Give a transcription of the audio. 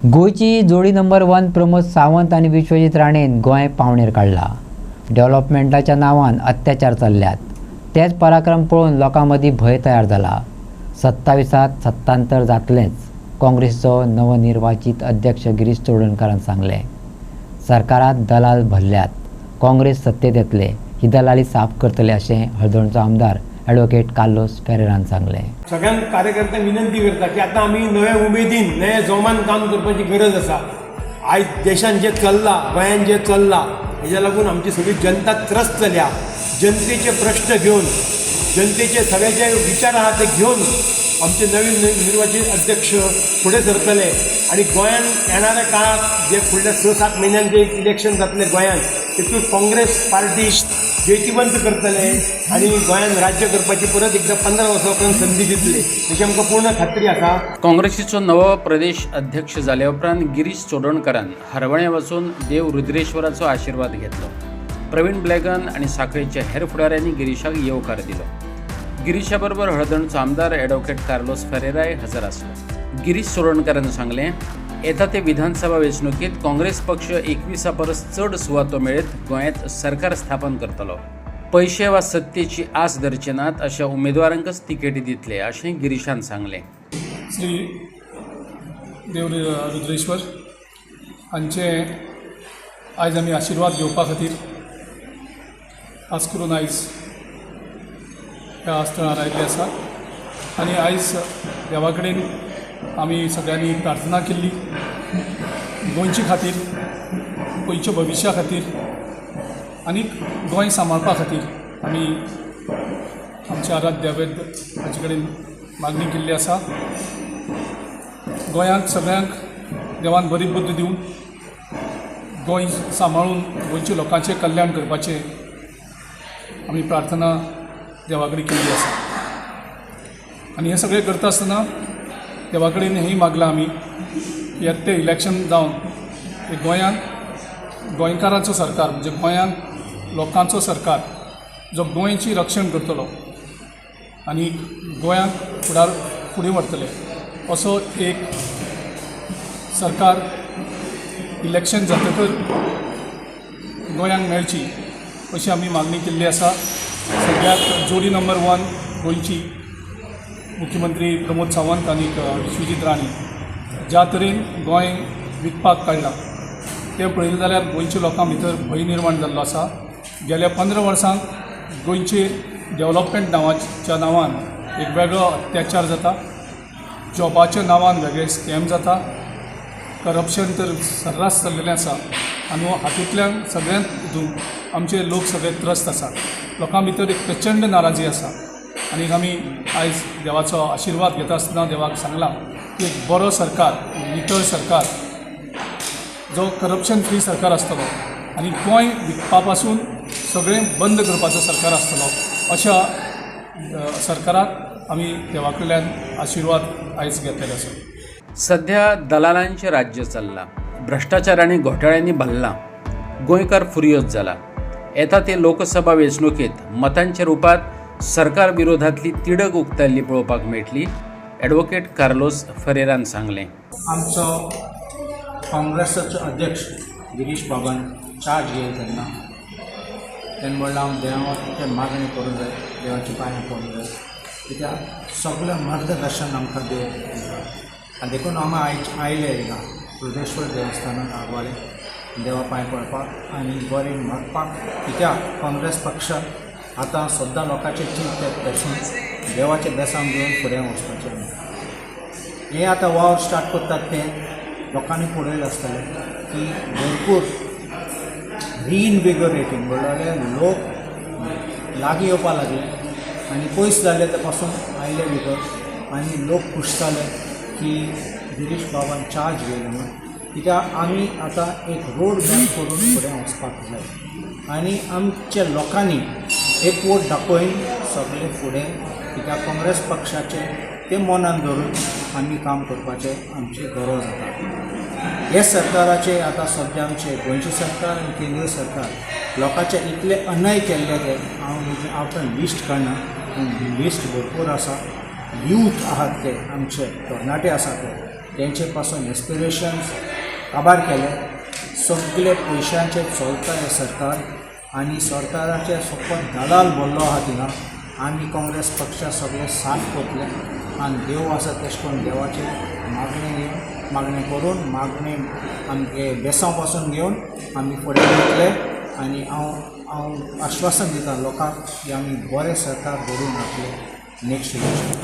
गोयची जोडी नंबर 1 प्रमोद सावंत आणि विश्वजीत राणेन गोंय पावणेर काढला। डेव्हलपमेंटाच्या नावान अत्याचार चल्ल्यात, तेच पराक्रम पळोवन लोकां मदीं भय तयार जाला। 27त सत्तांतर जातलेंच, काँग्रेसचो नवनिर्वाचित अध्यक्ष गिरीश चोडणकरान सांगलें। सरकारात दलाल भरल्यात, काँग्रेस सत्तेत येतले, ही दलाली साफ करतले अशें हळदणचो आमदार ॲडव्होकेट कार्लोस फेरेरान सांगलें। सगळ्या कार्यकर्त्यांक विनंती करता की आता आमी नव्या उमेदीन नव्या जोमान काम करपाची गरज आसा। आयज देशान जे चल्ला, गोंयान जे चल्ला, हेज्या लागून आमची सगळी जनता त्रस्त जाल्या। जनतेचे प्रश्न घेवन, जनतेचे सगळे जे विचार आहात ते घेवन आमचे नवीन निर्वाचित अध्यक्ष फुडें सरतले आणि गोंयान येणाऱ्या काळात जे फुडल्या 6-7 म्हयन्यान जे इलेक्शन जातले गोंयान, तेतूंत काँग्रेस पार्टी जैतिवंत करतले आणि गोंयान राज्य करपाची परत एकदा 15 वर्सां उपरांत संधी दितले, हेची आमकां पूर्ण खात्री आसा। काँग्रेसीचो नवो प्रदेश अध्यक्ष जाले उपरांत गिरीश चोडणकरान हरवणे वचून देव रुद्रेश्वराचो आशिर्वाद घेतलो। प्रवीण ब्लॅगन आणि साखळेच्या हेर फुडाऱ्यांनी गिरीशाक येवकार दिलो। गिरीशा बरोबर हळदणचो आमदार ॲडव्होकेट कार्लोस फेरेराय हजर आसलो। गिरीश चोडणकरान सांगलें, येता ते विधानसभा वेंचणुकेंत काँग्रेस पक्ष 21 परस चड सुवातो मेळयत गोंयांत सरकार स्थापन करतलो। पैशे वा सत्तेची आस धरचे नात अशा उमेदवारांकच तिकेटी दितले अशें गिरीशान सांगलें। श्री देव रुद्रेश्वर हांचे आयज आमी आशिर्वाद घेवपा खातीर खास करून आयज ह्या आस्थळार आयिल्ले आसा आनी आयज देवा कडेन आमी सगळ्यांनी प्रार्थना केल्ली गोंयचे खातीर, गोंयच्या भविश्या खातीर आनी गोंय सांबाळपा खातीर आमी आमचे आराध्य दैवत हाचे कडेन मागणी केल्ली आसा। गोंयांत सगळ्यांक देवान बरी बुद्ध दिवन गोंय सांबाळून गोंयच्या लोकांचें कल्याण करपाचें आमी प्रार्थना देवा कडेन केल्ली आसा। आनी हें सगळें करता आसतना देवा कडेन हेंय मागलां आमी की येते इलेक्शन जावन गोंयांत गोंयकारांचो सरकार, म्हणजे गोंयांत लोकांचो सरकार जो गोंयची रक्षण करतलो आनी गोंयांक फुडें व्हरतले असो एक सरकार इलेक्शन जातकर गोंयांक मेळची अशी आमी मागणी केल्ली आसा। सगळ्यात जोडी नंबर 1 गोंयची मुख्यमंत्री प्रमोद सावंत आनी विश्वजीत राणे ज्या तरेन गोंय विकपाक काडलां तें पळयलें जाल्यार गोंयच्या लोकां भितर भंय निर्माण जाल्लो आसा। गेल्या 15 वर्सांक गोंयचे डेव्हलपमेंट नांवाच्या नांवान एक वेगळो अत्याचार जाता, जॉबाच्या नांवान वेगळे स्कॅम जाता, करप्शन तर सर्रास चल्लेलें आसा आनी हातूंतल्यान सगळ्यांत हितून आमचे लोक सगळे त्रस्त आसा। लोकां भितर एक प्रचंड नाराजी आसा आनी आमी आयज देवाचो आशिर्वाद घेता आसतना देवाक सांगलां की एक बरो सरकार, नितळ सरकार, जो करप्शन फ्री सरकार आसतलो आनी गोंय विकपा पासून सगळें बंद करपाचो सरकार आसतलो, अशा सरकाराक आमी देवा कडल्यान आशिर्वाद आयज घेतलेले आसा। सध्या दलालांचे राज्य चल्लां, भ्रष्टाचार आनी घोटाळ्यांनी भल्लां, गोंयकार फुर्योज जाला। येता ते लोकसभा वेंचणुकेंत मतांच्या रुपात सरकार विरोधातली तिडक उक्तायल्ली पळोवपाक मेळटली, ॲडव्होकेट कार्लोस फेरेरान सांगलें। आमचो काँग्रेसाचो अध्यक्ष गिरीश बाबान चार्ज घेयला तेन्ना म्हणलें हांव देवाचे मागणी करूंक जाय, देवाच्या पांयां पडूंक जाय, कित्याक सगळें मार्गदर्शन आमकां देव आनी देखून आमी आयले हिंगा रुद्रेश्वर देवस्थानाक आगवाले देवा पांय पडपाक आनी बरें मागपाक, कित्याक काँग्रेस पक्ष आतां सद्दां लोकांचे चिंत तेसून देवाचें बेसांव घेवन फुडें वचपाचें। हें आतां वावर स्टार्ट करतात तें लोकांनी पळयलें आसतलें की भरपूर रिइनविगोरेटींग म्हणल्यार लोक लागीं येवपा लागले आनी पयस जाले ते पासून आयले भितर आनी लोक खूश जाले की गिरीश बाबान चार्ज घेयला म्हणून, कित्याक आमी आतां एक रोड मॅप करून फुडें वचपाक जाय आनी आमच्या लोकांनी एक वोट दाखोवन सगळे फुडें, कित्याक काँग्रेस पक्षाचे ते मनान धरून आमी काम करपाचें आमची गरज आसा। हे सरकाराचे आतां सद्या आमचे गोंयचे सरकार आनी केंद्रीय सरकार लोकांचे इतले अन्याय केल्ले ते हांव लिस्ट काडना, पूण लिस्ट भरपूर आसा। यूथ आहात ते आमचे तरणाटे आसा ते तेंचे पासून एस्पिरेशन्स काबार केले. सगळे पयशांचे चलता हे सरकार आनी सरकाराचे फकत दलाल भरलो आहा थिंगा. आमी काँग्रेस पक्षा सगळे साफ करतले आनी देव आसा तेश करून देवाचे मागणी करून मागणी आमगे बेसांव पासून घेवन आमी फुडें वतले. आनी हांव आश्वासन दिता लोकांक की आमी बरें सरकार दवरून हाडटले नेक्स्ट इलेक्शन.